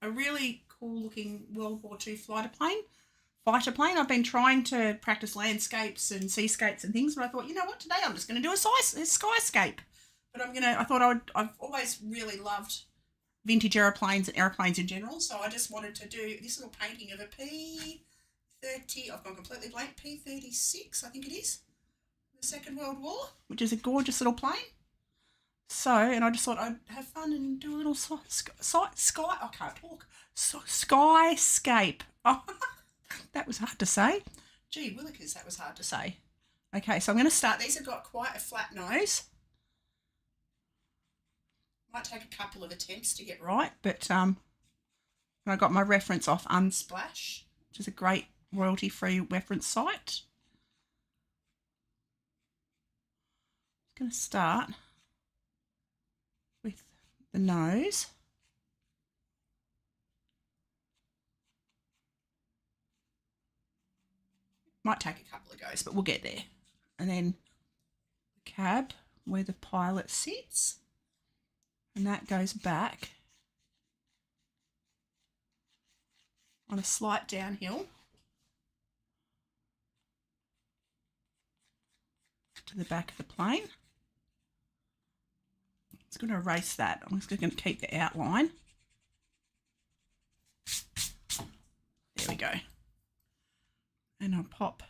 a really cool looking World War II fighter plane. I've been trying to practice landscapes and seascapes and things, but I thought, you know what, today I'm just going to do a skyscape. But I've always really loved vintage aeroplanes and aeroplanes in general, so I just wanted to do this little painting of a P-30, I've gone completely blank, P-36, I think it is, the Second World War, which is a gorgeous little plane. So, and I just thought I'd have fun and do a little skyscape. Oh, that was hard to say. Gee willikers, that was hard to say. Okay, so I'm going to start. These have got quite a flat nose. Might take a couple of attempts to get right, but I got my reference off Unsplash, which is a great royalty-free reference site. I'm going to start with the nose. Might take a couple of goes, but we'll get there. And then the cab, where the pilot sits, and that goes back on a slight downhill to the back of the plane. It's going to erase that. I'm just going to keep the outline. There we go. And I'll pop.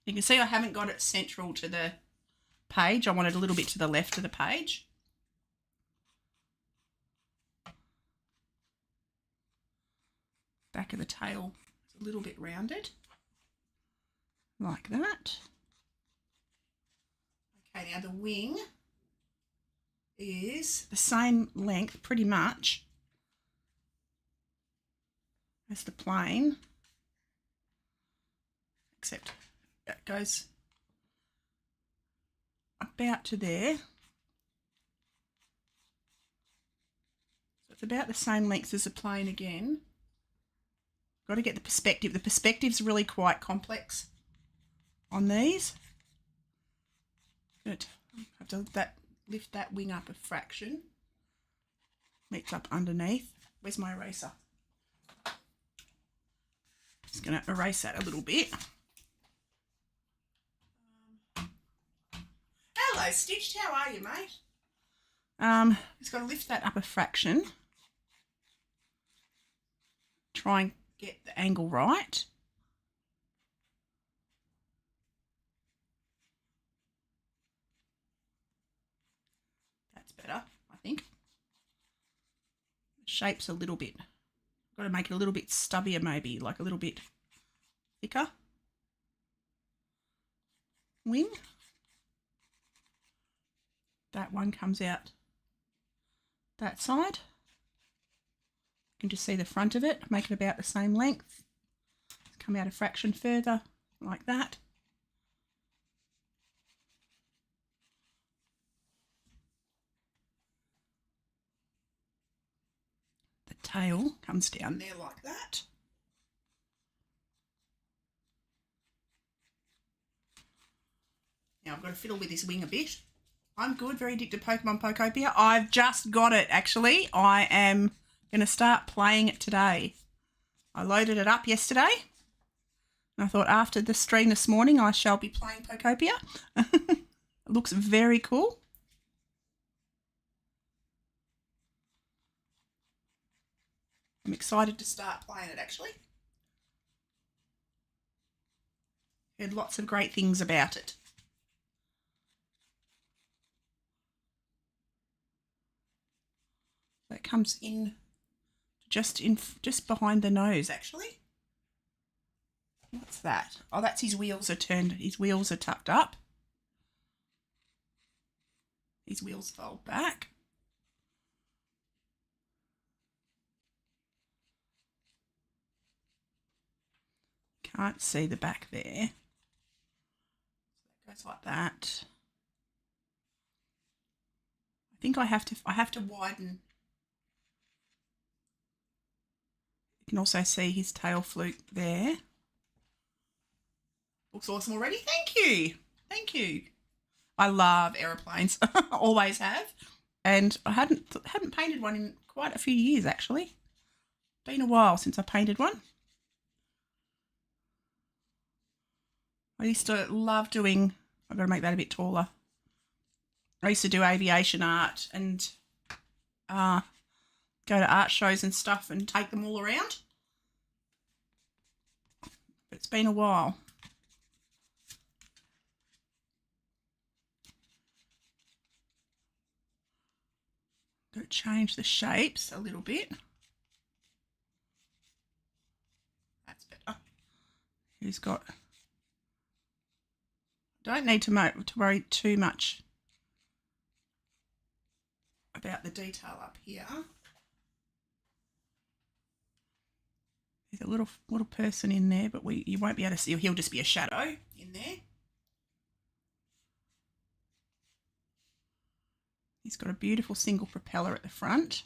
You can see I haven't got it central to the page. I want it a little bit to the left of the page. Back of the tail is a little bit rounded, like that. Okay, now the wing is the same length pretty much as the plane, except it goes about to there. So it's about the same length as the plane again. Got to get the perspective. The perspective's really quite complex on these. Good. I have to lift that wing up a fraction. Meets up underneath. Where's my eraser? Just going to erase that a little bit. Hello, Stitched. How are you, mate? Just got to lift that up a fraction. Try and get the angle right. That's better, I think. The shape's a little bit, got to make it a little bit stubbier maybe, like a little bit thicker. Wing. That one comes out that side. You can just see the front of it, make it about the same length. Come out a fraction further, like that. The tail comes down there like that. Now I've got to fiddle with this wing a bit. I'm good, very addicted to Pokemon Pokopia. I've just got it, actually. I am going to start playing it today. I loaded it up yesterday. And I thought after the stream this morning, I shall be playing Pokopia. It looks very cool. I'm excited to start playing it, actually. Heard lots of great things about it. That comes in just behind the nose, actually. What's that? Oh, that's his wheels are turned. His wheels are tucked up. His wheels fold back. Can't see the back there. That goes like that. I think I have to widen. You can also see his tail fluke there. Looks awesome already. Thank you. Thank you. I love aeroplanes. Always have. And I hadn't painted one in quite a few years, actually. Been a while since I painted one. I used to love doing, I've got to make that a bit taller. I used to do aviation art and go to art shows and stuff and take them all around. It's been a while. Got to change the shapes a little bit. That's better. He's got, don't need to worry too much about the detail up here. There's a little person in there, but you won't be able to see. He'll just be a shadow in there. He's got a beautiful single propeller at the front.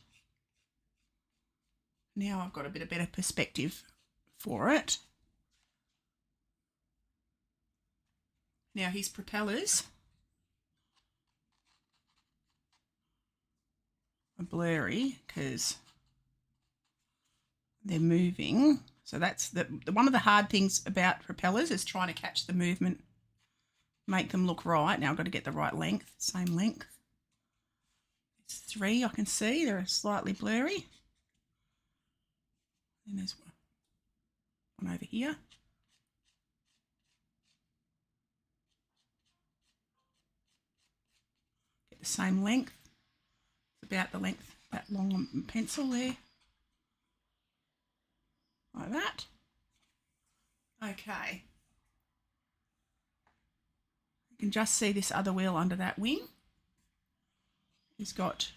Now I've got a bit of better perspective for it. Now his propellers are blurry because they're moving. So that's one of the hard things about propellers is trying to catch the movement, make them look right. Now I've got to get the right length, same length. It's 3 I can see, they're slightly blurry. And there's one over here. Get the same length. It's about the length, that long pencil there. Like that. Okay. You can just see this other wheel under that wing. He's got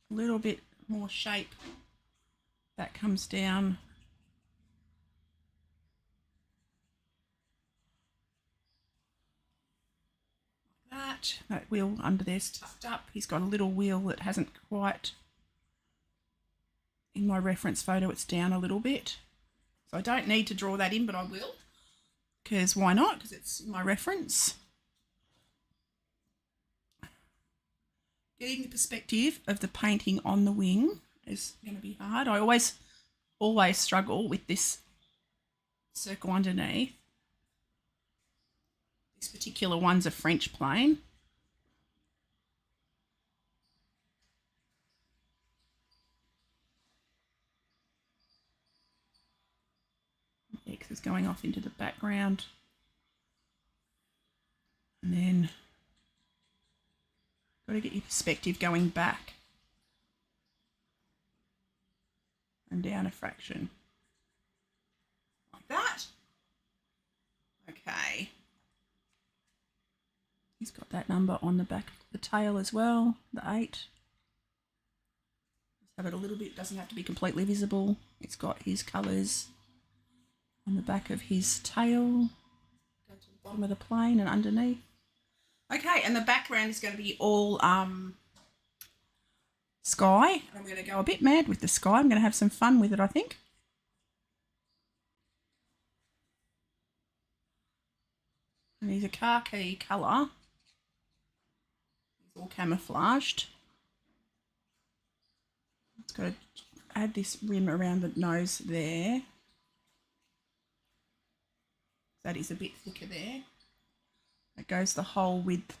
a little bit more shape that comes down. Like that wheel under there's tucked up. He's got a little wheel that hasn't quite, in my reference photo, it's down a little bit. So I don't need to draw that in, but I will, because why not? Because it's my reference. Getting the perspective of the painting on the wing is going to be hard. I always struggle with this circle underneath. This particular one's a French plane. X is going off into the background. And then got to get your perspective going back and down a fraction. Like that. Okay. He's got that number on the back of the tail as well, the 8. Just have it a little bit, doesn't have to be completely visible. It's got his colours on the back of his tail. Go to the bottom of the plane and underneath. Okay, and the background is going to be all sky. I'm going to go a bit mad with the sky. I'm going to have some fun with it, I think. And he's a khaki colour. It's all camouflaged. It's got to add this rim around the nose there. That is a bit thicker there. It goes the whole width.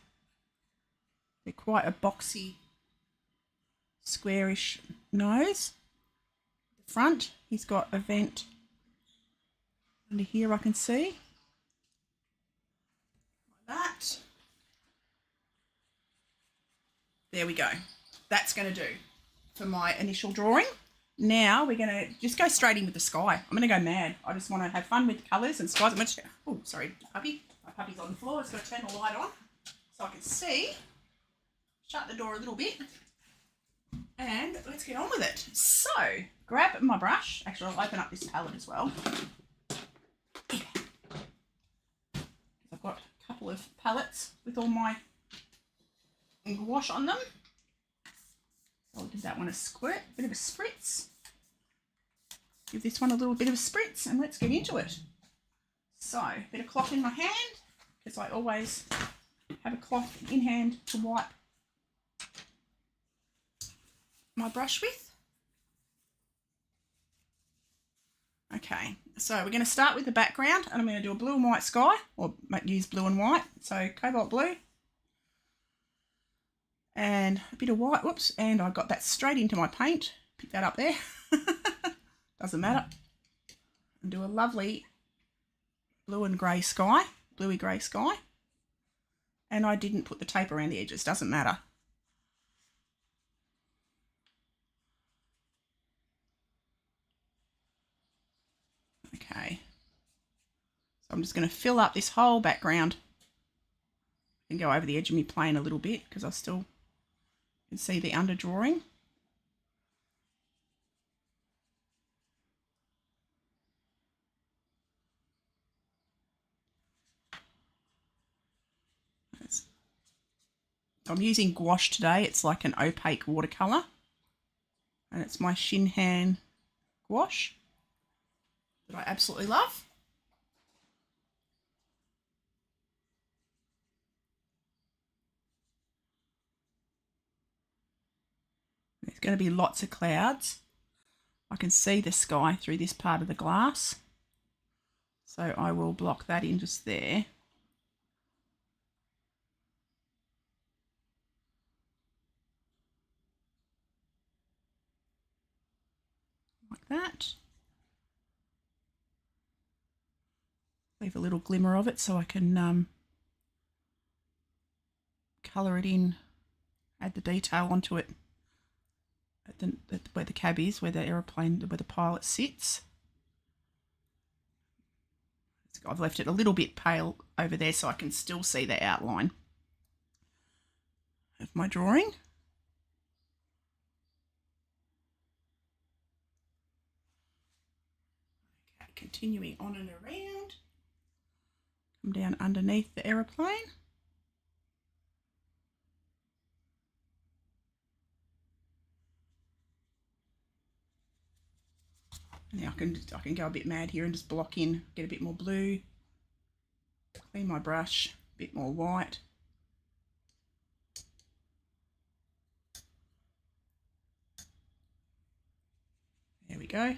They're quite a boxy, squarish nose. The front, he's got a vent under here I can see. Like that. There we go. That's going to do for my initial drawing. Now we're going to just go straight in with the sky. I'm going to go mad. I just want to have fun with colours and skies. I'm going to, oh, sorry, puppy. My puppy's on the floor. Just got to turn the light on so I can see. Shut the door a little bit. And let's get on with it. So, grab my brush. Actually, I'll open up this palette as well. Yeah. I've got a couple of palettes with all my gouache on them. I'll give that one a squirt, bit of a spritz. Give this one a little bit of a spritz and let's get into it. So, a bit of cloth in my hand, because I always have a cloth in hand to wipe my brush with. Okay, so we're going to start with the background, and I'm going to do a blue and white sky, or use blue and white. So cobalt blue and a bit of white. Whoops, and I got that straight into my paint. Pick that up there. Doesn't matter. And do a lovely blue and grey sky, bluey grey sky. And I didn't put the tape around the edges, doesn't matter. Okay, so I'm just going to fill up this whole background and go over the edge of my plane a little bit because I still can see the underdrawing. I'm using gouache today. It's like an opaque watercolour, and it's my Shinhan gouache that I absolutely love. There's going to be lots of clouds. I can see the sky through this part of the glass, so I will block that in just there. Like that. Leave a little glimmer of it so I can colour it in, add the detail onto it at where the cab is, where the aeroplane, where the pilot sits. I've left it a little bit pale over there so I can still see the outline of my drawing. Okay, continuing on and around. Come down underneath the aeroplane. Now I can go a bit mad here and just block in, get a bit more blue, clean my brush, a bit more white. There we go.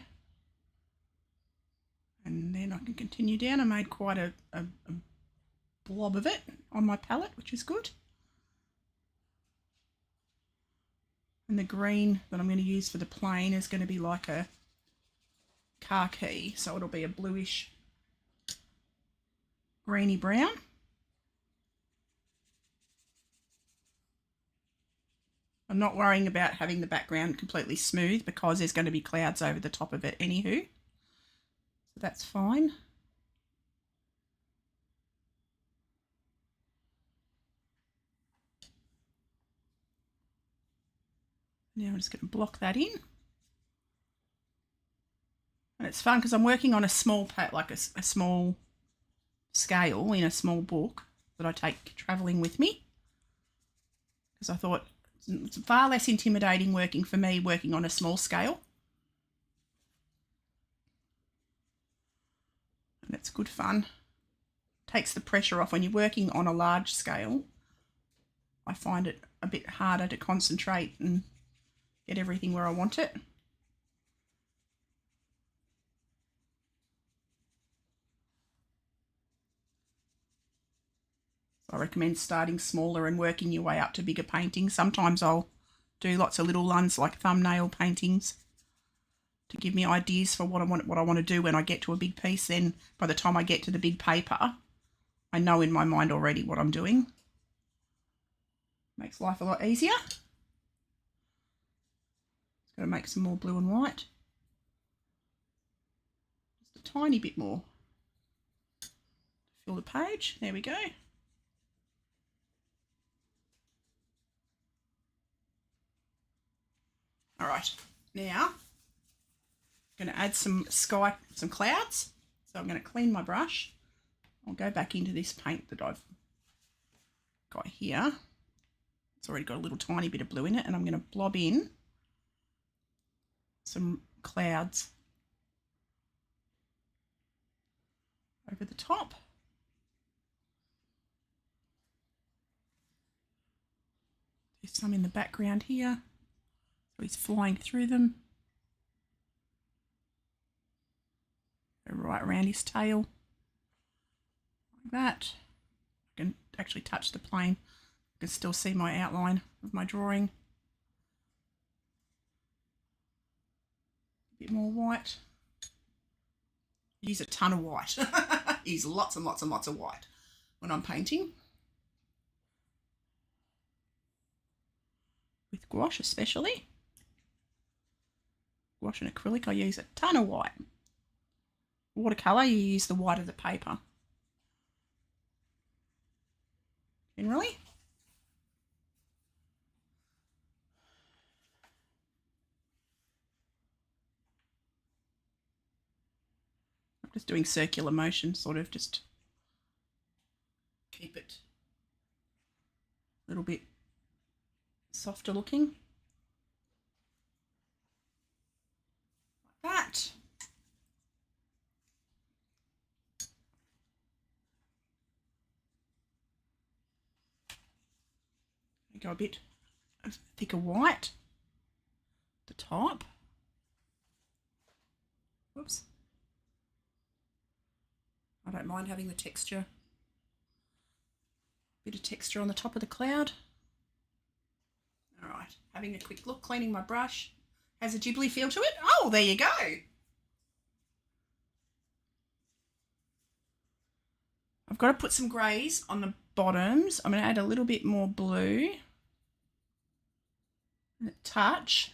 And then I can continue down. I made quite a blob of it on my palette, which is good. And the green that I'm going to use for the plane is going to be like a khaki, so it'll be a bluish greeny brown. I'm not worrying about having the background completely smooth because there's going to be clouds over the top of it anywho, so that's fine. Now I'm just going to block that in. And it's fun because I'm working on a small like a small scale in a small book that I take travelling with me, because I thought it's far less intimidating working for me working on a small scale, and it's good fun. Takes the pressure off when you're working on a large scale. I find it a bit harder to concentrate and get everything where I want it. I recommend starting smaller and working your way up to bigger paintings. Sometimes I'll do lots of little ones like thumbnail paintings to give me ideas for what I want to do when I get to a big piece. Then by the time I get to the big paper, I know in my mind already what I'm doing. Makes life a lot easier. Just got to make some more blue and white. Just a tiny bit more. Fill the page. There we go. All right, now I'm going to add some clouds. So I'm going to clean my brush. I'll go back into this paint that I've got here. It's already got a little tiny bit of blue in it, and I'm going to blob in some clouds over the top. There's some in the background here. So he's flying through them. right around his tail. Like that. I can actually touch the plane. I can still see my outline of my drawing. A bit more white. Use a ton of white. Use lots and lots and lots of white when I'm painting. With gouache especially. Gouache and acrylic, I use a ton of white. Watercolour, you use the white of the paper. Generally. I'm just doing circular motion, sort of just keep it a little bit softer looking. Like that. Go a bit of thicker white at the top. Whoops. I don't mind having the texture. Bit of texture on the top of the cloud. All right, having a quick look, cleaning my brush. Has a Ghibli feel to it. Oh, there you go. I've got to put some greys on the bottoms. I'm going to add a little bit more blue. And a touch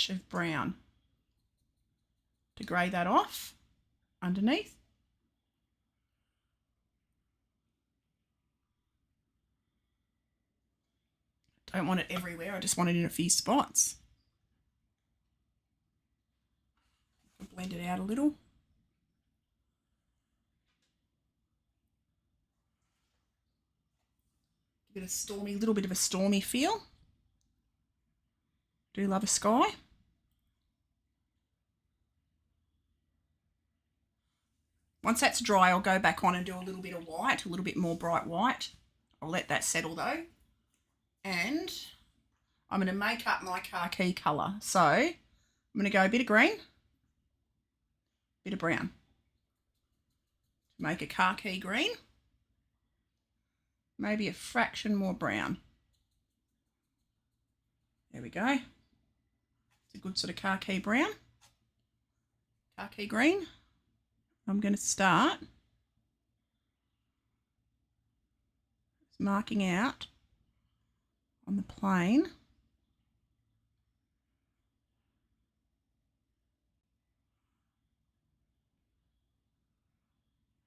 of brown to grey that off underneath. Don't want it everywhere, I just want it in a few spots. I'll blend it out a little. Give it a stormy, little bit of a stormy feel. Do love a sky. Once that's dry, I'll go back on and do a little bit of white, a little bit more bright white. I'll let that settle though. And I'm going to make up my khaki colour. So I'm going to go a bit of green, bit of brown. To make a khaki green. Maybe a fraction more brown. There we go. It's a good sort of khaki brown. Khaki green. I'm going to start marking out on the plane.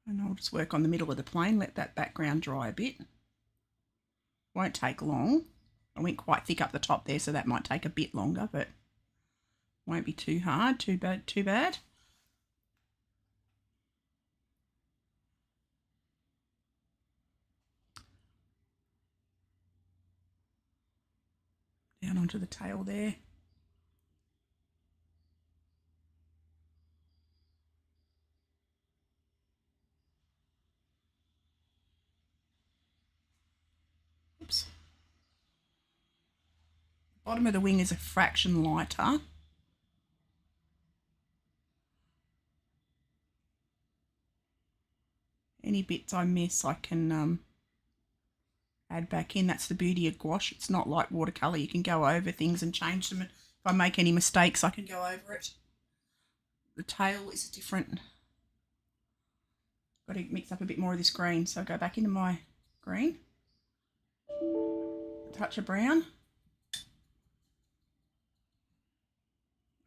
And I'll just work on the middle of the plane, let that background dry a bit. Won't take long. I went quite thick up the top there, so that might take a bit longer, but won't be too hard, too bad. Down onto the tail there. Oops. Bottom of the wing is a fraction lighter. Any bits I miss, I can add back in. That's the beauty of gouache. It's not like watercolour. You can go over things and change them. And if I make any mistakes, I can go over it. The tail is different. Got to mix up a bit more of this green. So I go back into my green. A touch of brown. I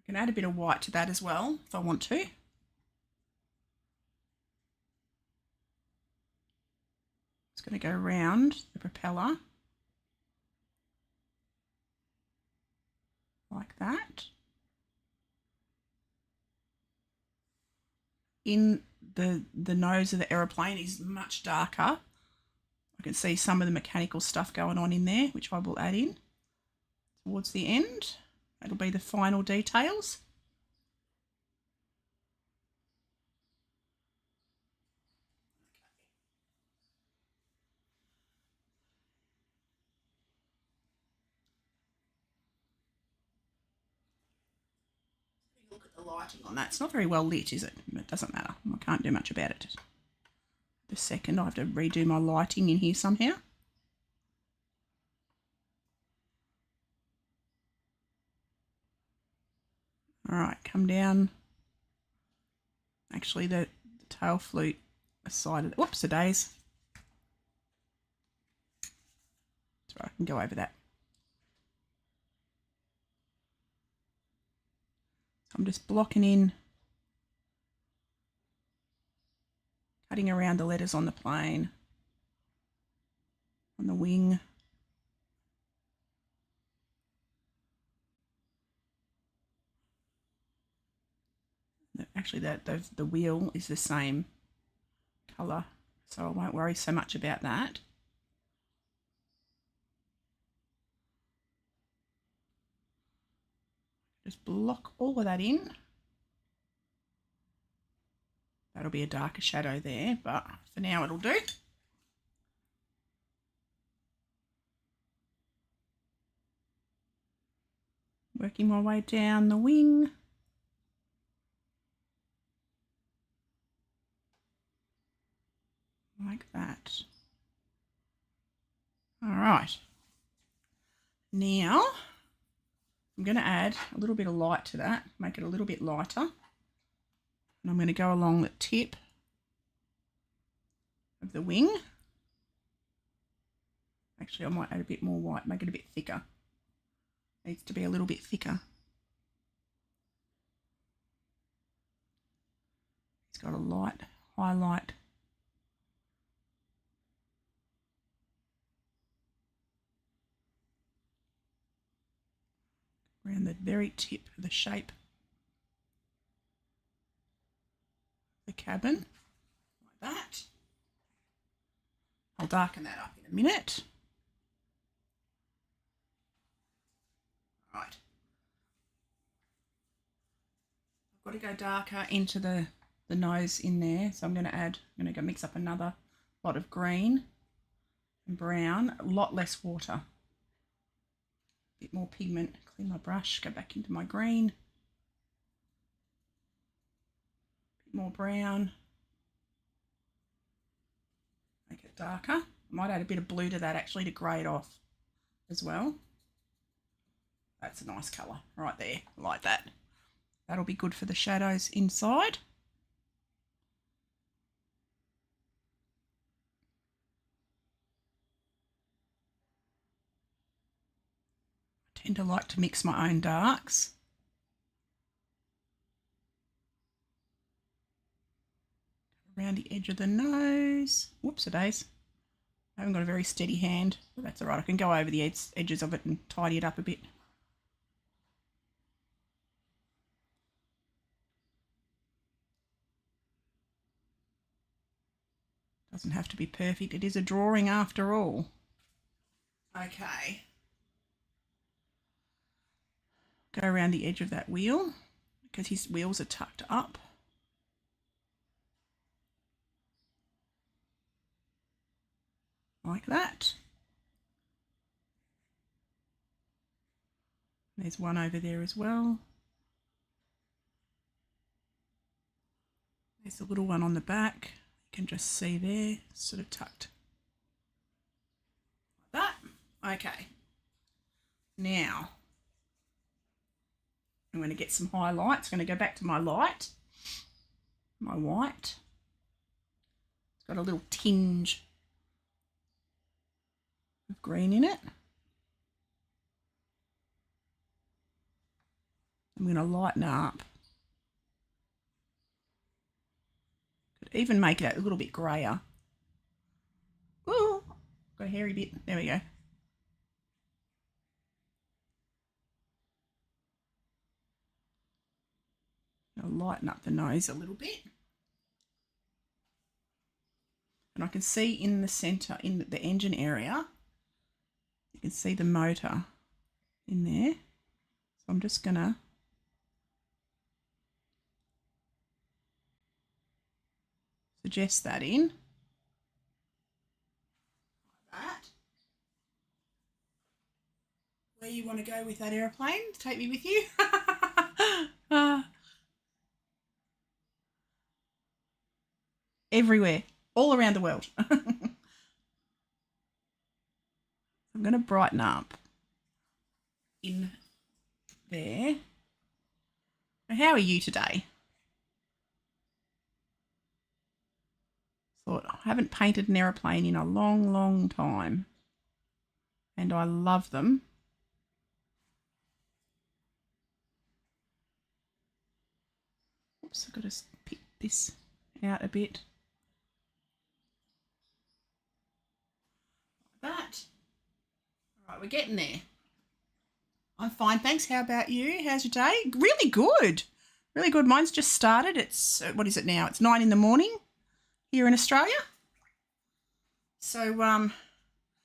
can add a bit of white to that as well if I want to. It's going to go around the propeller like that. In the nose of the aeroplane is much darker. I can see some of the mechanical stuff going on in there, which I will add in towards the end. That'll be the final details. look at the lighting on that. It's not very well lit, is it? But it doesn't matter. I can't do much about it. The second, I have to redo my lighting in here somehow. All right, come down. Actually, the tail flute aside of the, whoops, a days. So I can go over that. So I'm just blocking in, cutting around the letters on the plane, on the wing. Actually, the wheel is the same colour, so I won't worry so much about that. Just block all of that in. That'll be a darker shadow there, but for now it'll do. Working my way down the wing. Like that. All right. Now I'm going to add a little bit of light to that, make it a little bit lighter. And I'm going to go along the tip of the wing. Actually, I might add a bit more white, make it a bit thicker. Needs to be a little bit thicker. It's got a light highlight. Around the very tip of the shape of the cabin, like that. I'll darken that up in a minute. Right. I've got to go darker into the nose in there, so I'm going to go mix up another lot of green and brown, a lot less water. A bit more pigment. Clean my brush, go back into my green. A bit more brown. Make it darker. I might add a bit of blue to that actually to grey it off as well. That's a nice colour right there, like that. That'll be good for the shadows inside. I tend to like to mix my own darks. Around the edge of the nose. Whoops-a-days. I haven't got a very steady hand, but that's all right. I can go over the edges of it and tidy it up a bit. Doesn't have to be perfect. It is a drawing after all. Okay. Go around the edge of that wheel because his wheels are tucked up. Like that. There's one over there as well. There's a little one on the back. You can just see there, sort of tucked. Like that. Okay. Now, I'm going to get some highlights. I'm going to go back to my light, my white. It's got a little tinge of green in it. I'm going to lighten up. Could even make it a little bit grayer. Ooh, got a hairy bit. There we go. I'll lighten up the nose a little bit. And I can see in the centre, in the engine area, you can see the motor in there. So I'm just going to suggest that in. Like that. Where you want to go with that aeroplane? Take me with you. everywhere, all around the world. I'm going to brighten up in there. How are you today? Thought I haven't painted an aeroplane in a long, long time, and I love them. Oops, I've got to pick this out a bit. Like that. All right, we're getting there. I'm fine, thanks. How about you? How's your day? Really good. Really good. Mine's just started. It's, what is it now? It's 9 in the morning here in Australia. So,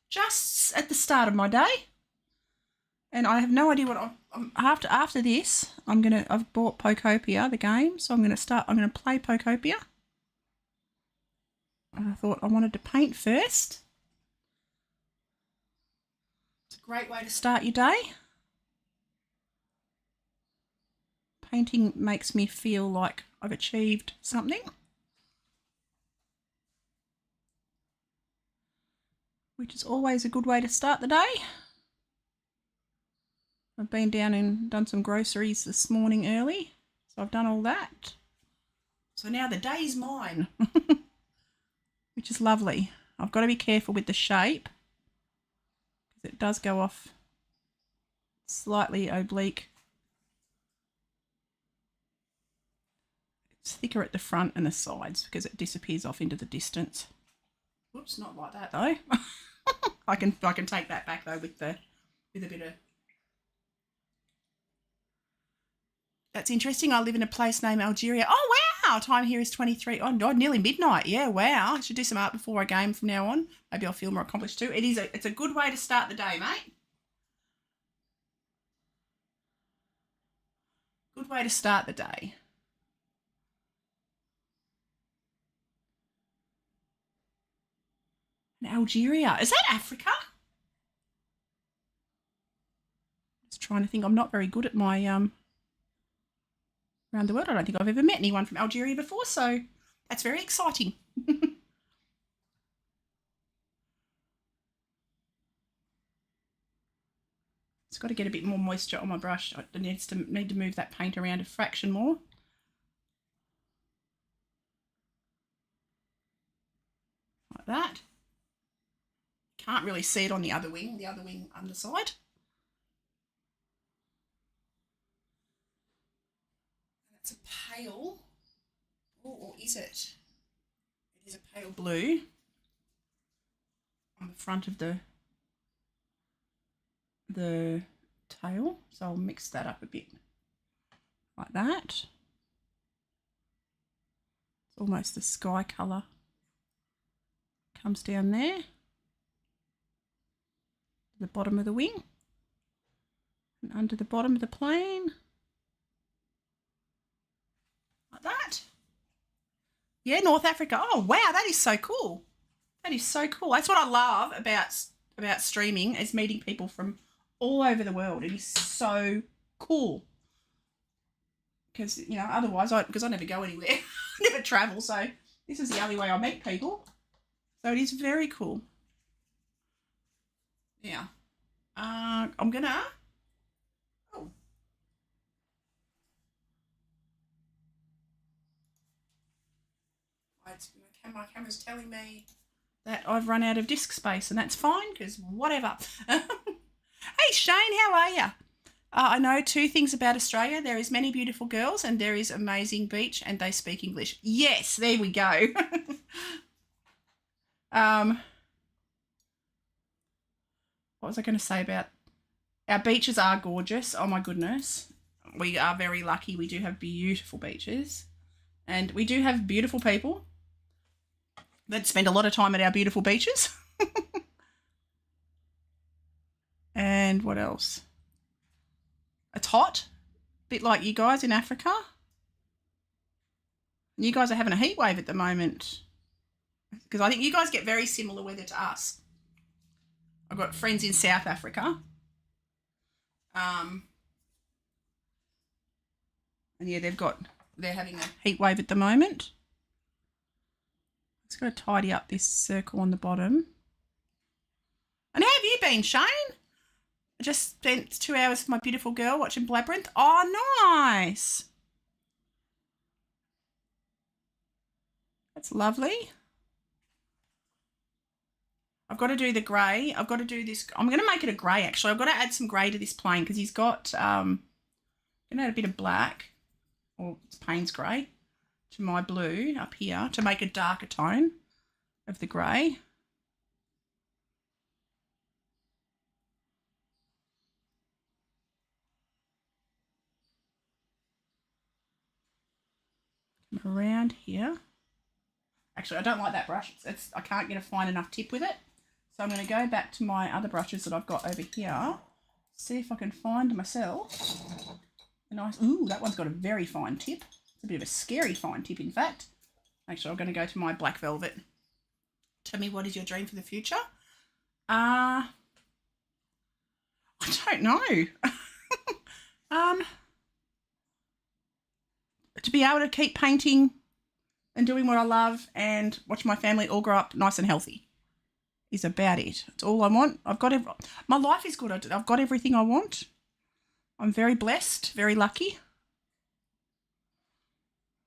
just at the start of my day. And I have no idea what I'm after this. I've bought Pokopia, the game, so I'm gonna play Pokopia. And I thought I wanted to paint first. It's a great way to start your day. Painting makes me feel like I've achieved something, which is always a good way to start the day. I've been down and done some groceries this morning early, so I've done all that. So now the day's mine, which is lovely. I've got to be careful with the shape because it does go off slightly oblique. It's thicker at the front and the sides because it disappears off into the distance. Whoops, not like that though. I can take that back though with a bit of. That's interesting. I live in a place named Algeria. Oh wow! Time here is 23. Oh no, nearly midnight. Yeah, wow. I should do some art before I game from now on. Maybe I'll feel more accomplished too. It's a good way to start the day, mate. Good way to start the day. And Algeria. Is that Africa? Just trying to think. I'm not very good at my around the world. I don't think I've ever met anyone from Algeria before, so that's very exciting. It's got to get a bit more moisture on my brush. I need to move that paint around a fraction more. Like that. Can't really see it on the other wing underside. That's a pale, or is it? It is a pale blue on the front of the tail. So I'll mix that up a bit like that. It's almost the sky colour. Comes down there. The bottom of the wing and under the bottom of the plane. Like that. Yeah, North Africa. Oh, wow, that is so cool. That is so cool. That's what I love about streaming, is meeting people from all over the world. It is so cool. Because, you know, otherwise, because I never go anywhere. I never travel, so this is the only way I meet people. So it is very cool. Yeah. I'm going to... Oh. My camera's telling me that I've run out of disk space, and that's fine, because whatever. Hey, Shane, how are you? I know 2 things about Australia. There is many beautiful girls, and there is amazing beach, and they speak English. Yes, there we go. What was I going to say about... Our beaches are gorgeous. Oh, my goodness. We are very lucky. We do have beautiful beaches, and we do have beautiful people that spend a lot of time at our beautiful beaches. And what else? It's hot, a bit like you guys in Africa. You guys are having a heat wave at the moment, because I think you guys get very similar weather to us. I've got friends in South Africa. And yeah, they're having a heat wave at the moment. Just got to tidy up this circle on the bottom. And how have you been, Shane? I just spent 2 hours with my beautiful girl watching Labyrinth. Oh, nice. That's lovely. I've got to do the grey. I've got to do this. I'm going to make it a grey, actually. I've got to add some grey to this plane because he's got, I'm going to add a bit of black, or it's Payne's grey, to my blue up here to make a darker tone of the grey. Come around here. Actually, I don't like that brush. I can't get a fine enough tip with it. So I'm going to go back to my other brushes that I've got over here. See if I can find myself a nice... Ooh, that one's got a very fine tip. It's a bit of a scary fine tip, in fact. Actually, I'm going to go to my black velvet. Tell me, what is your dream for the future? I don't know. To be able to keep painting and doing what I love and watch my family all grow up nice and healthy is about it. It's all I want. My life is good. I've got everything I want. I'm very blessed, very lucky.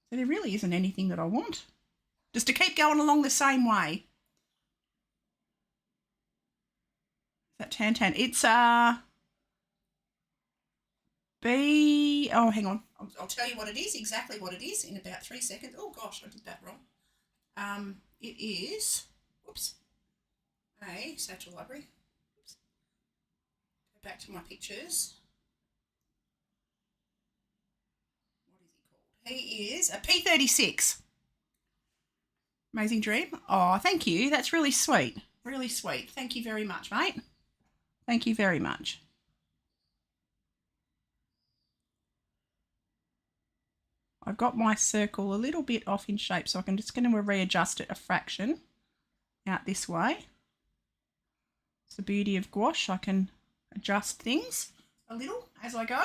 So there really isn't anything that I want. Just to keep going along the same way. Is that Tan? It's B. Oh, hang on. I'll tell you what it is, exactly what it is in about 3 seconds. Oh gosh, I did that wrong. It is. Whoops. A Satchel Library. Oops. Go back to my pictures. What is he called? He is a P36. Amazing Dream. Oh, thank you. That's really sweet. Really sweet. Thank you very much, mate. Thank you very much. I've got my circle a little bit off in shape, so I'm just going to readjust it a fraction out this way. It's the beauty of gouache. I can adjust things a little as I go.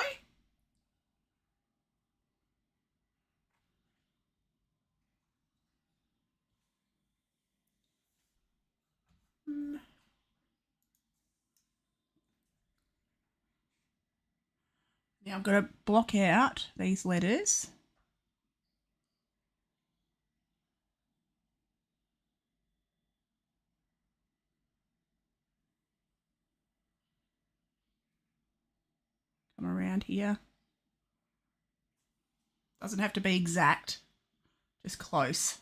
Now I've got to block out these letters. Come around here. Doesn't have to be exact, just close.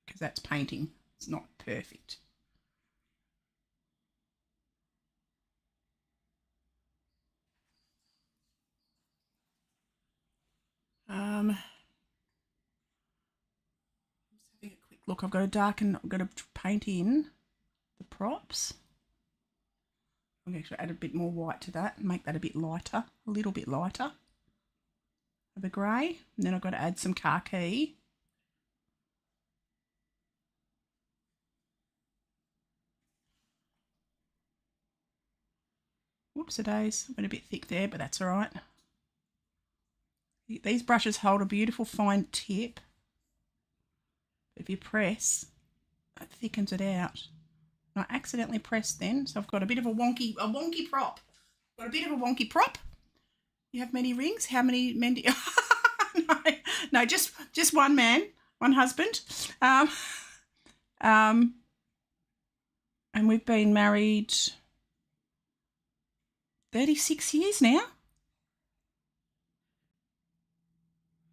Because that's painting. It's not perfect. Just having a quick look. I've got to darken, I've got to paint in the props. I'm going to add a bit more white to that and make that a bit lighter, a little bit lighter of a grey. And then I've got to add some khaki. Whoops-a-days, I went a bit thick there, but that's all right. These brushes hold a beautiful fine tip. If you press, it thickens it out. And I accidentally pressed then, so I've got a bit of a wonky prop. Got a bit of a wonky prop. You have many rings? How many men do you... no, just one man, one husband. And we've been married 36 years now.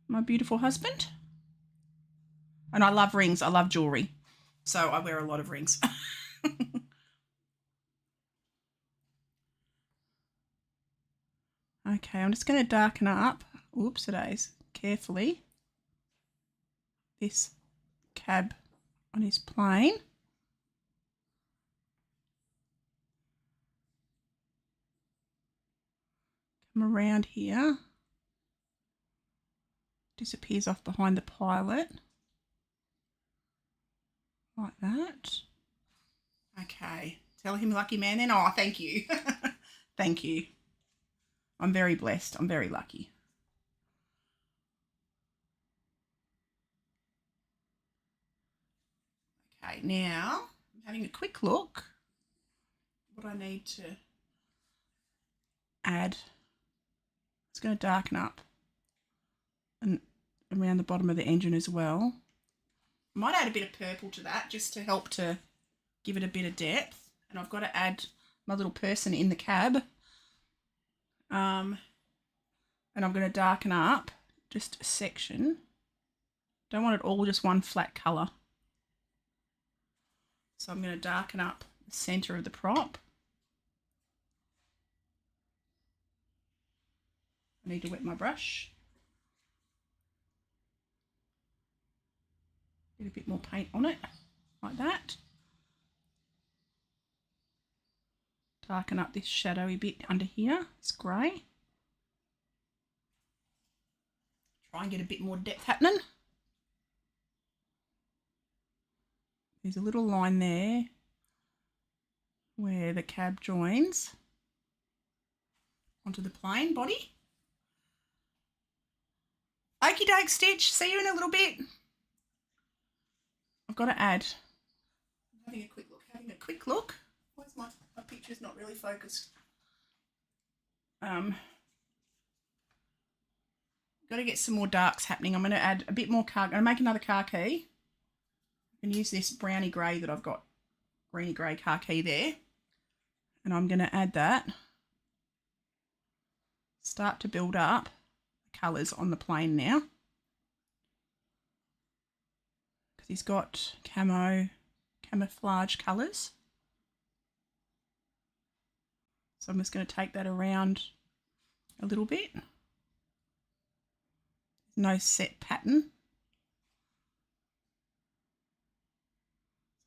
My beautiful husband. And I love rings. I love jewellery. So I wear a lot of rings. Okay, I'm just going to darken up, oops-a-days, carefully, this cab on his plane. Come around here. Disappears off behind the pilot. Like that. Okay. Tell him lucky man then. Oh, thank you. Thank you. I'm very blessed. I'm very lucky. Okay, now I'm having a quick look what I need to add. It's going to darken up and around the bottom of the engine as well. I might add a bit of purple to that just to help to give it a bit of depth. And I've got to add my little person in the cab. And I'm going to darken up just a section. Don't want it all just one flat colour. So I'm going to darken up the centre of the prop. I need to wet my brush. Get a bit more paint on it, like that. Darken up this shadowy bit under here, it's grey. Try and get a bit more depth happening. There's a little line there where the cab joins onto the plane body. Okie doke, Stitch, see you in a little bit. I've got to add, having a quick look. Where's my picture's not really focused. Got to get some more darks happening. I'm going to add a bit more I'm going to make another khaki. I can use this browny grey that I've got, greeny grey khaki there. And I'm going to add that. Start to build up the colours on the plane now. Because he's got camouflage colours. So I'm just going to take that around a little bit. No set pattern.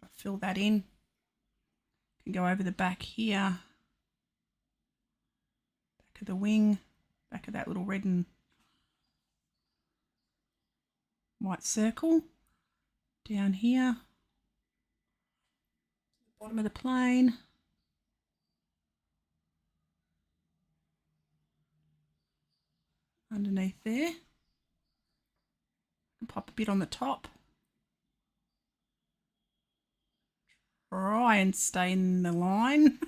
So fill that in. Can go over the back here. Back of the wing. Back of that little red and white circle. Down here. Bottom of the plane. Underneath there. And pop a bit on the top. Try and stay in the line.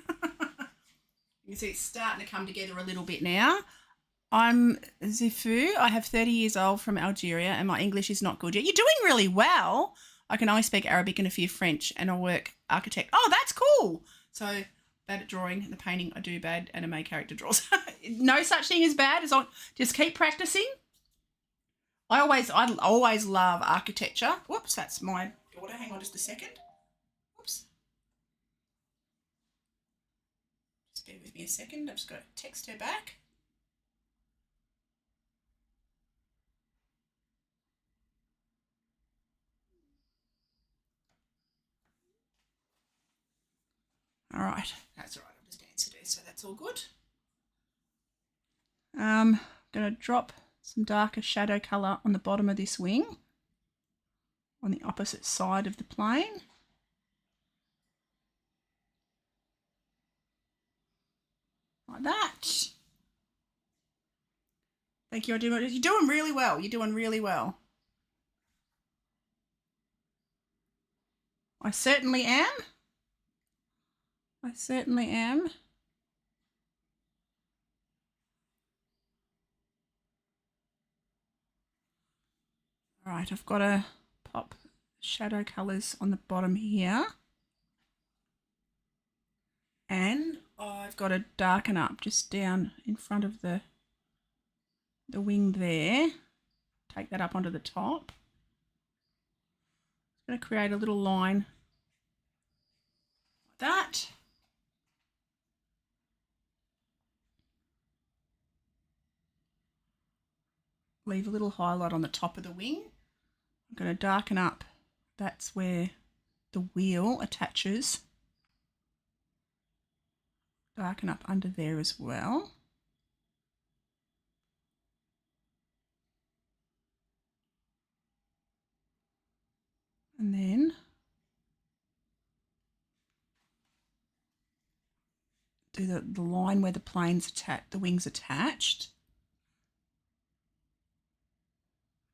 You can see it's starting to come together a little bit now. I'm Zifu. I have 30 years old from Algeria and my English is not good yet. You're doing really well. I can only speak Arabic and a few French and I work architect. Oh, that's cool. So bad at drawing, the painting I do bad, anime character draws. No such thing as bad. Just keep practicing. I always love architecture. Whoops, that's my daughter. Hang on just a second. Whoops. Just bear with me a second. I've just got to text her back. All right, that's all right. I've just answered her, so that's all good. I'm going to drop some darker shadow colour on the bottom of this wing, on the opposite side of the plane. Like that. Thank you. You're doing really well. You're doing really well. I certainly am. I certainly am. All right, I've got to pop shadow colours on the bottom here. And I've got to darken up just down in front of the wing there. Take that up onto the top. I'm going to create a little line like that. Leave a little highlight on the top of the wing. I'm going to darken up. That's where the wheel attaches. Darken up under there as well. And then do the line where the plane's attached, the wing's attached.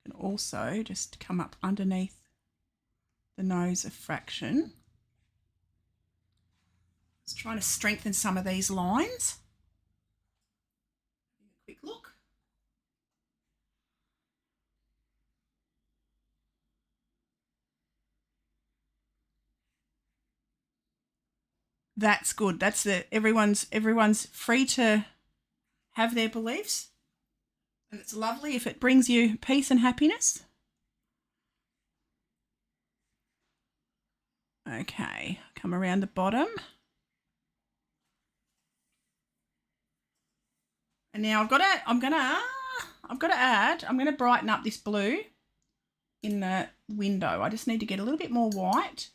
And also just come up underneath the nose a fraction. Just trying to strengthen some of these lines. A quick look. That's good. That's everyone's free to have their beliefs. And it's lovely if it brings you peace and happiness. Okay, come around the bottom. And now I'm gonna brighten up this blue in the window. I just need to get a little bit more white,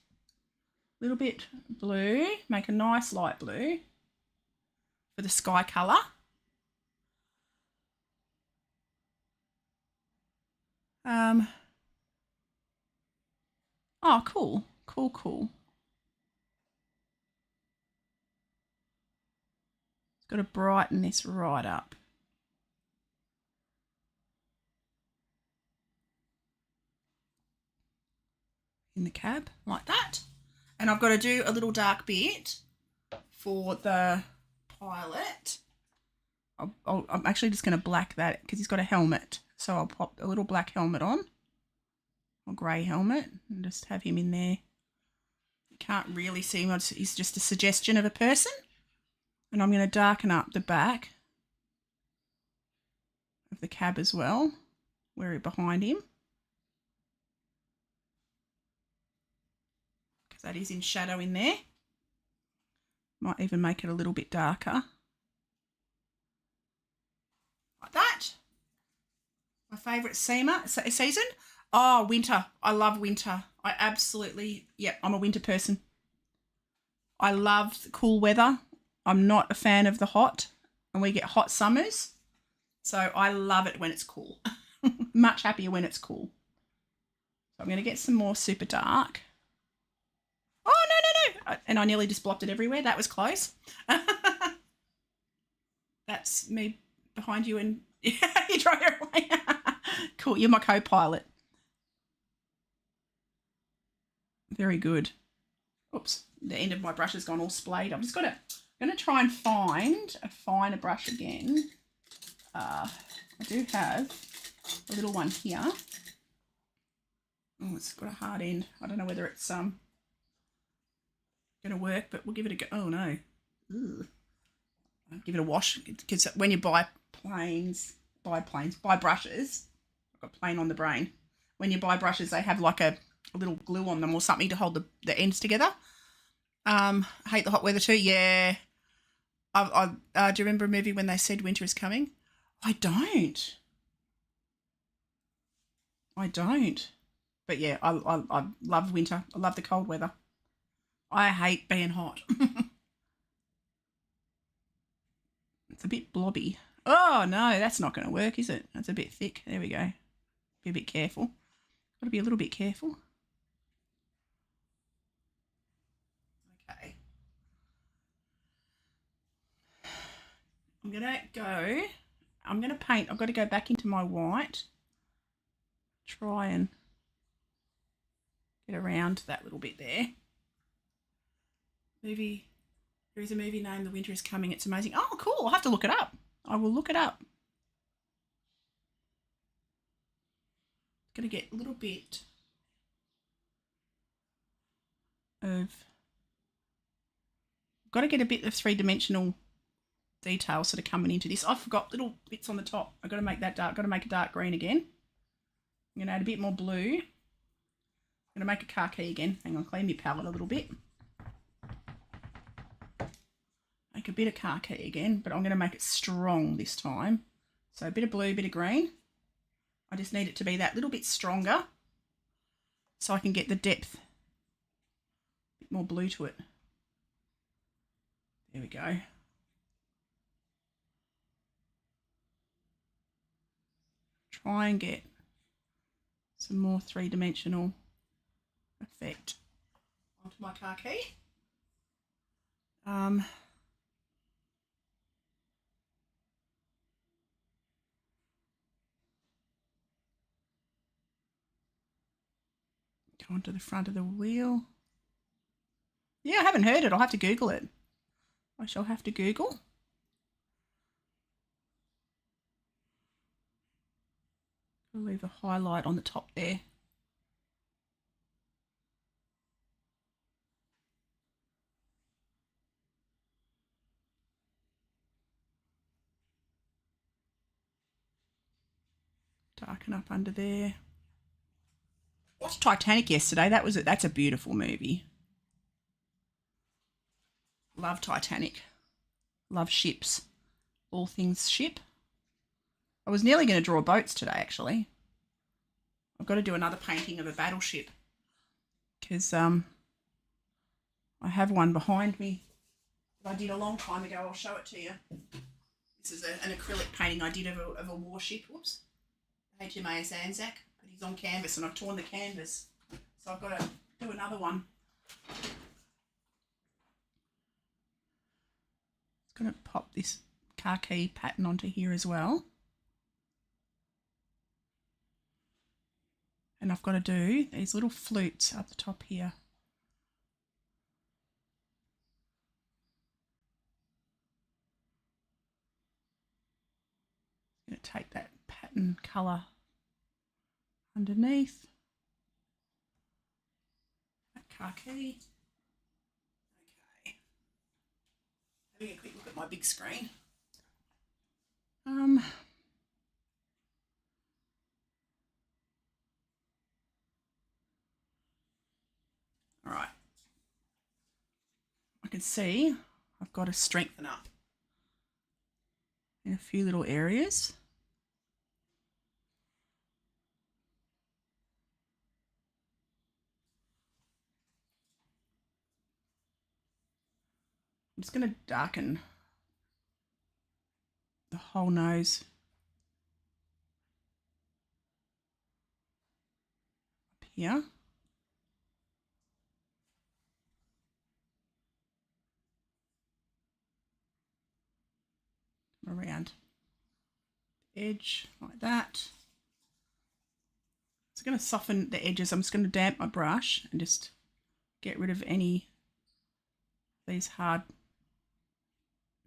a little bit blue, make a nice light blue for the sky colour. Oh, cool. Got to brighten this right up. In the cab, like that. And I've got to do a little dark bit for the pilot. I'm actually just going to black that because he's got a helmet. So I'll pop a little black helmet on. A grey helmet. And just have him in there. You can't really see him. He's just a suggestion of a person. And I'm going to darken up the back of the cab as well, where behind him. Because that is in shadow in there. Might even make it a little bit darker. Like that. My favourite season? Oh, winter. I love winter. I'm a winter person. I love cool weather. I'm not a fan of the hot, and we get hot summers. So I love it when it's cool. Much happier when it's cool. So I'm going to get some more super dark. Oh, no. And I nearly just blocked it everywhere. That was close. That's me behind you and you drive your way. Cool. You're my co-pilot. Very good. Oops. The end of my brush has gone all splayed. I'm going to try and find a finer brush again. I do have a little one here. Oh, it's got a hard end. I don't know whether it's going to work, but we'll give it a go. Oh, no. Ugh. I'll give it a wash, because when you buy brushes, I've got plane on the brain. When you buy brushes, they have like a little glue on them or something to hold the ends together. I hate the hot weather too. Yeah. Do you remember a movie when they said winter is coming? I don't. But yeah, I love winter. I love the cold weather. I hate being hot. It's a bit blobby. Oh, no, that's not going to work, is it? That's a bit thick. There we go. Be a bit careful. Got to be a little bit careful. Okay. I'm going to paint. I've got to go back into my white. Try and get around that little bit there. There is a movie named The Winter is Coming. It's amazing. Oh, cool. I'll have to look it up. I will look it up. Going to get a little bit of... Got to get a bit of three-dimensional detail sort of coming into this. I forgot little bits on the top. I've got to make that dark. Got to make a dark green again. I'm going to add a bit more blue. I'm going to make a khaki again. Hang on, clean my palette a little bit. Make a bit of khaki again, but I'm going to make it strong this time. So a bit of blue, a bit of green. I just need it to be that little bit stronger so I can get the depth. A bit more blue to it. There we go. Try and get some more three-dimensional effect onto my khaki. Go onto the front of the wheel. Yeah, I haven't heard it. I'll have to Google it. I shall have to Google. I'll leave a highlight on the top there. Darken up under there. Watched Titanic yesterday. That's a beautiful movie. Love Titanic. Love ships. All things ship. I was nearly going to draw boats today, actually. I've got to do another painting of a battleship because I have one behind me that I did a long time ago. I'll show it to you. This is an acrylic painting I did of a warship. Whoops. HMAS Anzac, but he's on canvas and I've torn the canvas. So I've got to do another one. It's going to pop this khaki pattern onto here as well. And I've got to do these little flutes up the top here. I'm going to take that pattern colour underneath. That khaki. Okay. Having a quick look at my big screen. All right. I can see I've got to strengthen up in a few little areas. I'm just going to darken the whole nose up here. Around the edge like that. It's going to soften the edges. I'm just going to damp my brush and just get rid of any of these hard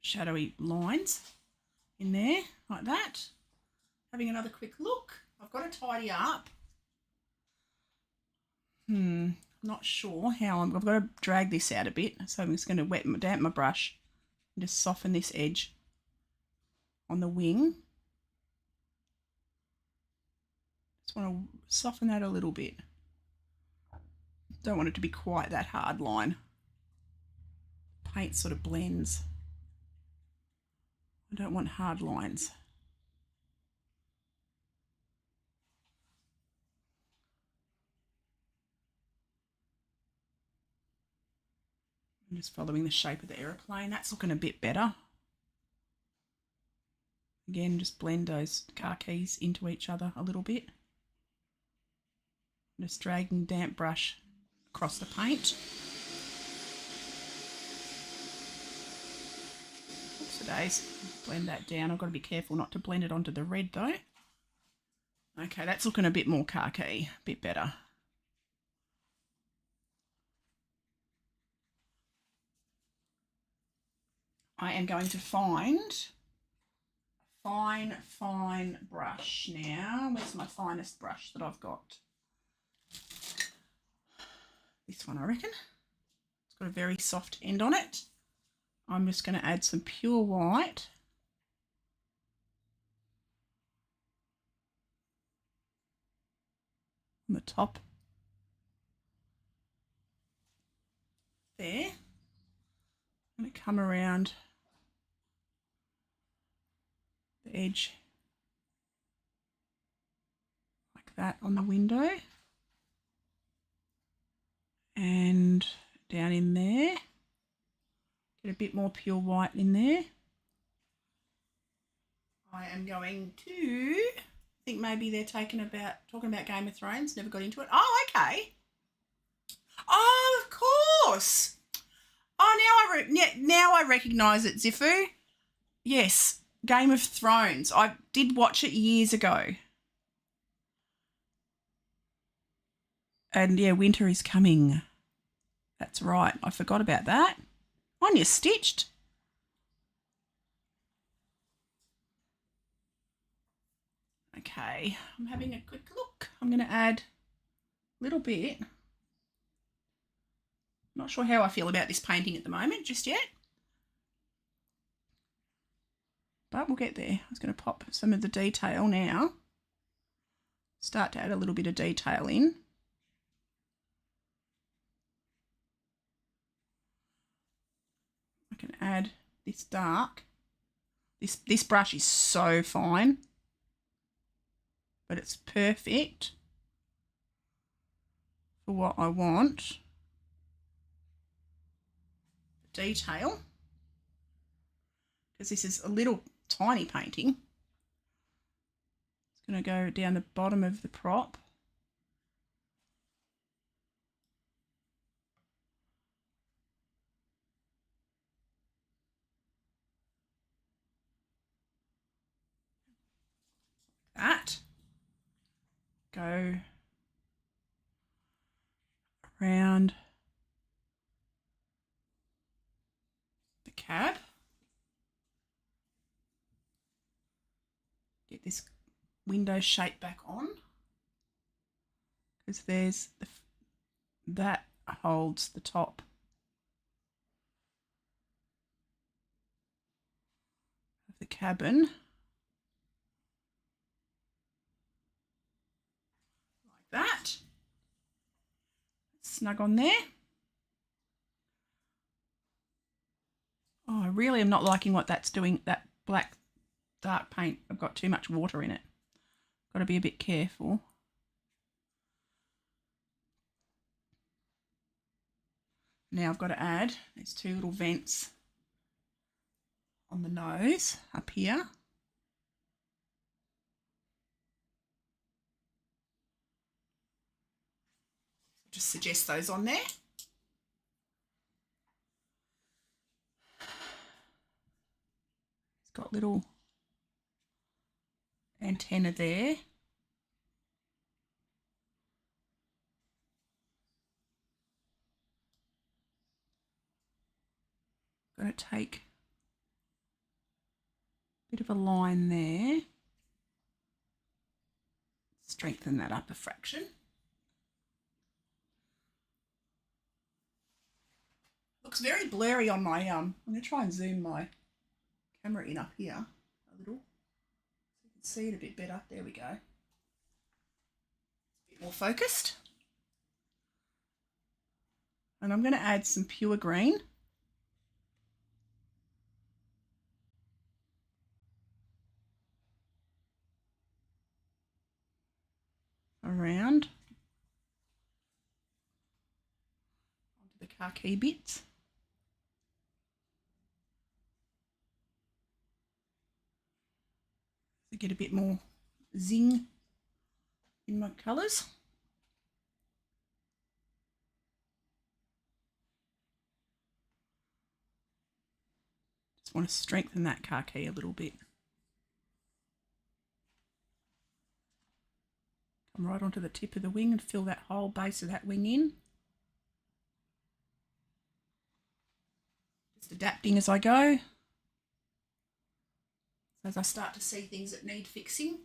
shadowy lines in there like that. Having another quick look. I've got to tidy up. Not sure how I've got to drag this out a bit. So I'm just going to damp my brush and just soften this edge on the wing. Just want to soften that a little bit. Don't want it to be quite that hard line. Paint sort of blends. I don't want hard lines. I'm just following the shape of the aeroplane. That's looking a bit better. Again, just blend those khakis into each other a little bit. Just dragging damp brush across the paint. Oops, days. Blend that down. I've got to be careful not to blend it onto the red though. Okay, that's looking a bit more khaki, a bit better. I am going to find a fine brush now. Where's my finest brush that I've got? This one, I reckon. It's got a very soft end on it. I'm just going to add some pure white. On the top. There. I'm going to come around the edge like that on the window and down in there. Get a bit more pure white in there. I am going to, I think maybe they're talking about Game of Thrones. Never got into it. Oh, okay. Oh, of course. Oh, now I recognise it, Zifu. Yes, Game of Thrones. I did watch it years ago. And yeah, winter is coming. That's right. I forgot about that. On, you stitched. Okay, I'm having a quick look. I'm going to add a little bit. Not sure how I feel about this painting at the moment, just yet. But we'll get there. I was going to pop some of the detail now. Start to add a little bit of detail in. I can add this dark. This brush is so fine, but it's perfect for what I want. Detail, because this is a little tiny painting. It's going to go down the bottom of the prop. That. Go around the cab. Get this window shape back on, because there's that holds the top of the cabin, like that. Snug on there. Oh, I really am not liking what that's doing, that black dark paint. I've got too much water in it. Got to be a bit careful. Now I've got to add these two little vents on the nose up here. Just suggest those on there. It's got little antenna there. Going to take a bit of a line there. Strengthen that up a fraction. Looks very blurry on my I'm going to try and zoom my camera in up here a little so you can see it a bit better. There we go. A bit more focused. And I'm going to add some pure green. Around onto the khaki bits. To get a bit more zing in my colours. Just want to strengthen that khaki a little bit. Come right onto the tip of the wing and fill that whole base of that wing in. Just adapting as I go. So as I start to see things that need fixing.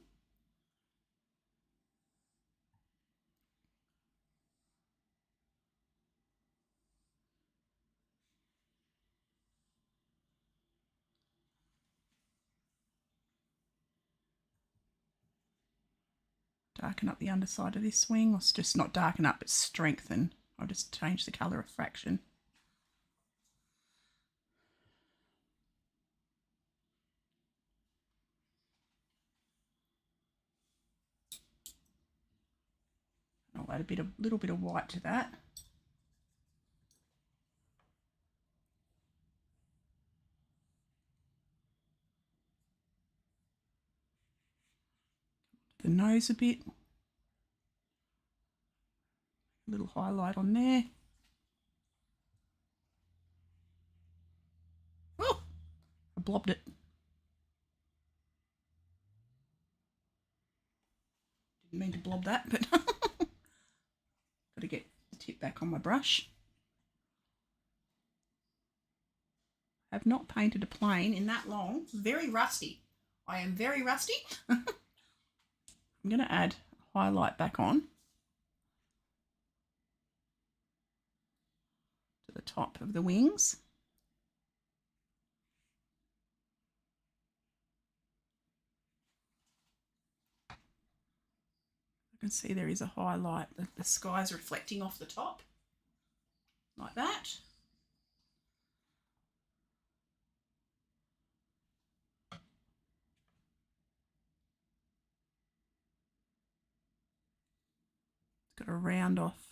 Darken up the underside of this wing, or just not darken up, but strengthen. I'll just change the colour a fraction. I'll add a little bit of white to that. The nose a bit. A little highlight on there. Oh, I blobbed it. Didn't mean to blob that, but got tip back on my brush. I have not painted a plane in that long. Very rusty. I am very rusty. I'm going to add highlight back on to the top of the wings. You can see there is a highlight. The sky's reflecting off the top like that. Got to round off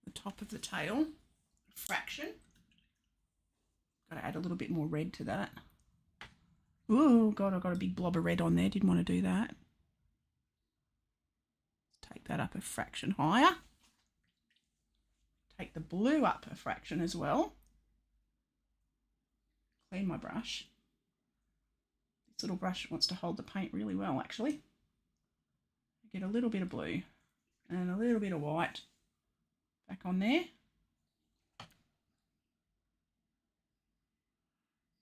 the top of the tail, a fraction. Got to add a little bit more red to that. Oh God, I've got a big blob of red on there. Didn't want to do that. Take that up a fraction higher. Take the blue up a fraction as well. Clean my brush. This little brush wants to hold the paint really well, actually. Get a little bit of blue and a little bit of white back on there.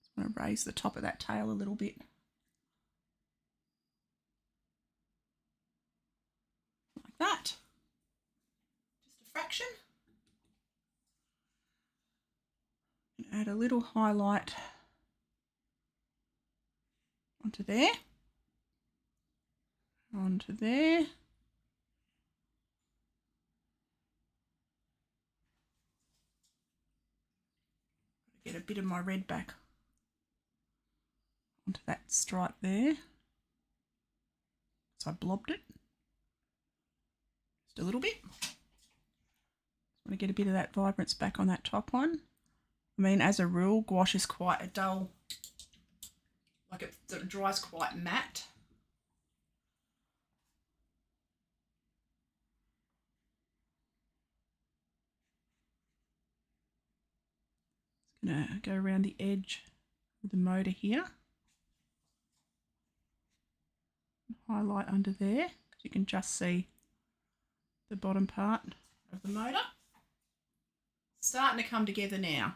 Just want to raise the top of that tail a little bit. Like that. Just a fraction. And add a little highlight onto there. Onto there. Get a bit of my red back onto that stripe there. So I blobbed it just a little bit. Just want to get a bit of that vibrance back on that top one. I mean, as a rule, gouache is quite a dull, like it dries quite matte. Going to go around the edge of the motor here. Highlight under there, because you can just see the bottom part of the motor. Starting to come together now.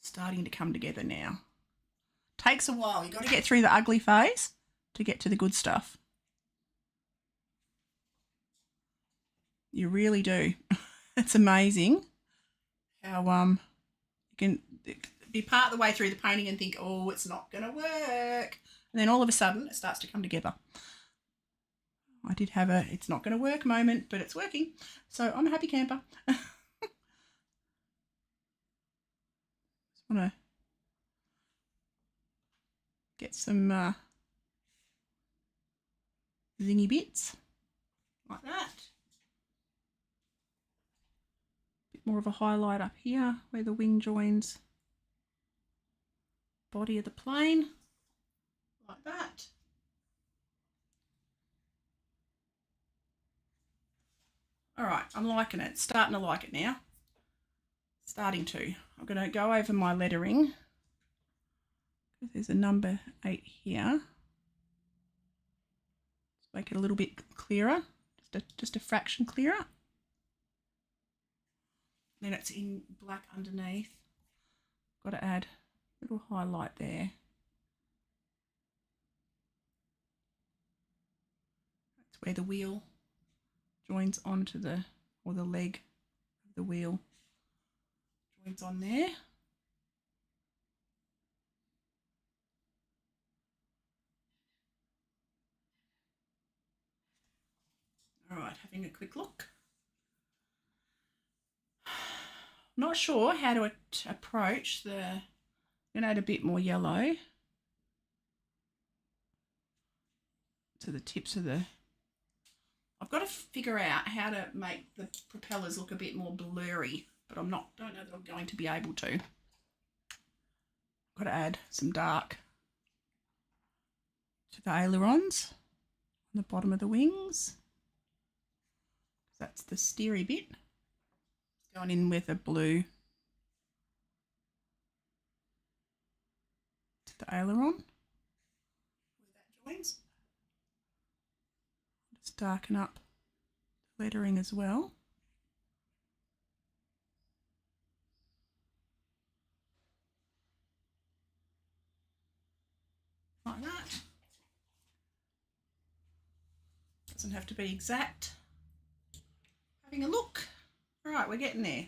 Starting to come together now. Takes a while. You've got to get through the ugly phase to get to the good stuff. You really do. It's amazing how you can be part of the way through the painting and think, oh, it's not going to work. And then all of a sudden it starts to come together. I did have a it's not going to work moment, but it's working. So I'm a happy camper. Just want to get some zingy bits like that. Bit more of a highlight up here where the wing joins body of the plane, like that. All right, I'm liking it. Starting to like it now. Starting to. I'm going to go over my lettering. There's a number 8 here. Let's make it a little bit clearer, just a fraction clearer. Then it's in black underneath. Got to add a little highlight there. That's where the wheel joins onto the leg of the wheel joins on there. All right, having a quick look. Not sure how to approach the, I'm going to add a bit more yellow to the tips of the, I've got to figure out how to make the propellers look a bit more blurry, but don't know that I'm going to be able to. I've got to add some dark to the ailerons on the bottom of the wings. That's the steery bit. Going in with a blue to the aileron where that joins. Just darken up lettering as well. Like that. Doesn't have to be exact. Having a look. All right, we're getting there.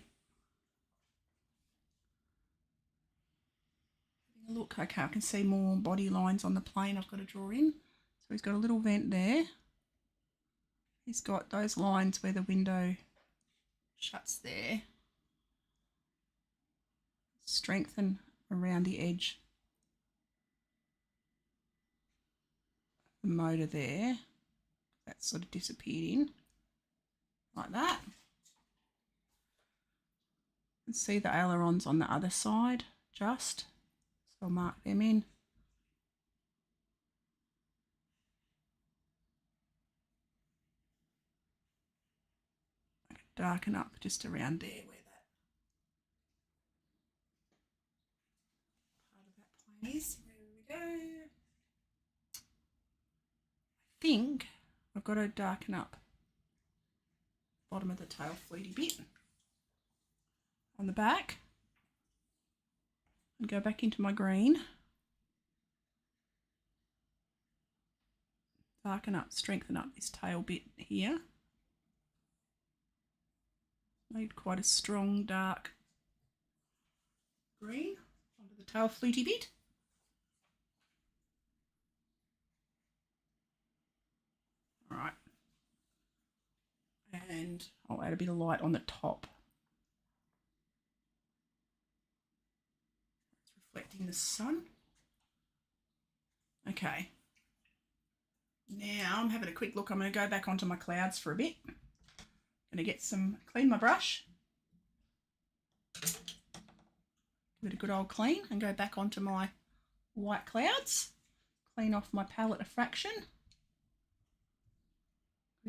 Having a look. Okay, I can see more body lines on the plane I've got to draw in. So he's got a little vent there. He's got those lines where the window shuts there. Strengthen around the edge. The motor there. That's sort of disappeared in. Like that. And see the ailerons on the other side just. So I'll mark them in. Darken up just around there where that part of that plane is. There we go. I think I've got to darken up the bottom of the tail fluty bit on the back and go back into my green. Darken up, strengthen up this tail bit here. Made quite a strong dark green onto the tail fluty bit. All right. And I'll add a bit of light on the top. It's reflecting the sun. Okay. Now I'm having a quick look. I'm going to go back onto my clouds for a bit. Going to clean my brush. Give it a good old clean and go back onto my white clouds. Clean off my palette a fraction.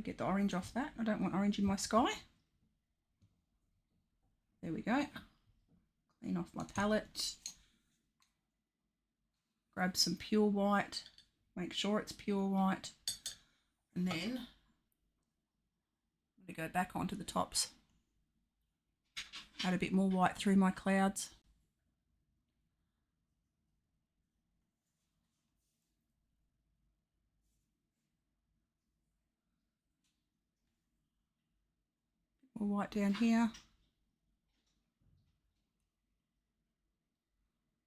Get the orange off that. I don't want orange in my sky. There we go. Clean off my palette. Grab some pure white. Make sure it's pure white. And then I'm going to go back onto the tops. Add a bit more white through my clouds. More white down here.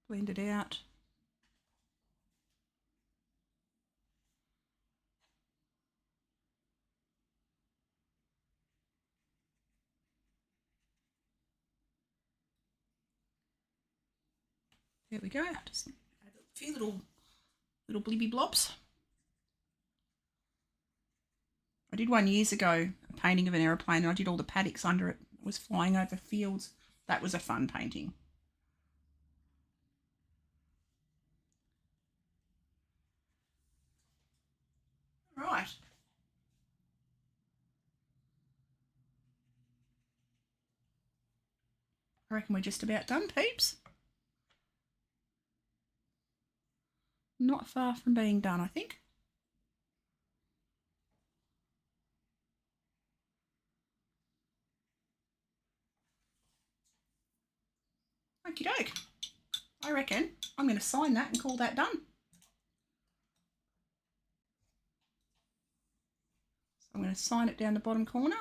Blend it out. There we go. Just add a few little blibby blobs. I did one years ago, a painting of an aeroplane, and I did all the paddocks under it. It was flying over fields. That was a fun painting. Right. I reckon we're just about done, peeps. Not far from being done, I think. Okie doke. I reckon I'm going to sign that and call that done. So I'm going to sign it down the bottom corner.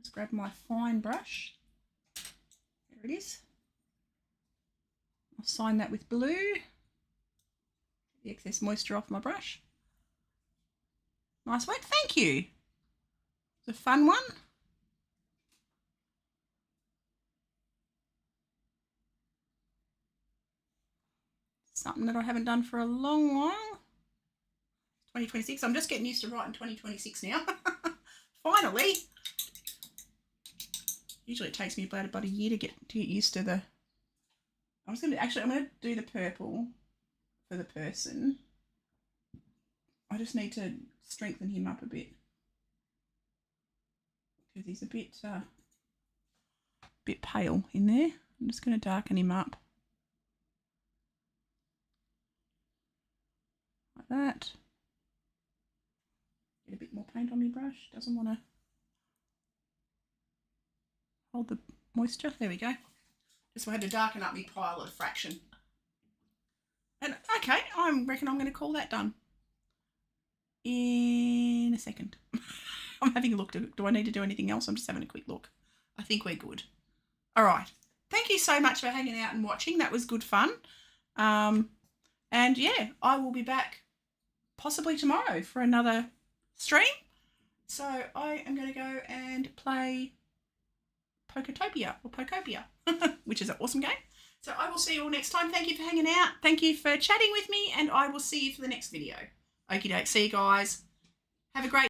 Just grab my fine brush. There it is. I'll sign that with blue. Get the excess moisture off my brush. Nice work, thank you. It's a fun one. Something that I haven't done for a long while. 2026. I'm just getting used to writing 2026 now. Finally. Usually it takes me about a year to get used to the. I'm going to do the purple for the person. I just need to strengthen him up a bit because he's a bit pale in there. I'm just going to darken him up like that. Get a bit more paint on my brush. Doesn't want to hold the moisture. There we go. Just had to darken up my pile at a fraction. And okay, I reckon I'm going to call that done in a second. I'm having a look. Do I need to do anything else? I'm just having a quick look. I think we're good. All right. Thank you so much for hanging out and watching. That was good fun. And yeah, I will be back possibly tomorrow for another stream. So I am going to go and play Pokotopia or Pokopia, which is an awesome game. So I will see you all next time. Thank you for hanging out. Thank you for chatting with me, and I will see you for the next video. Okie doke. See you guys. Have a great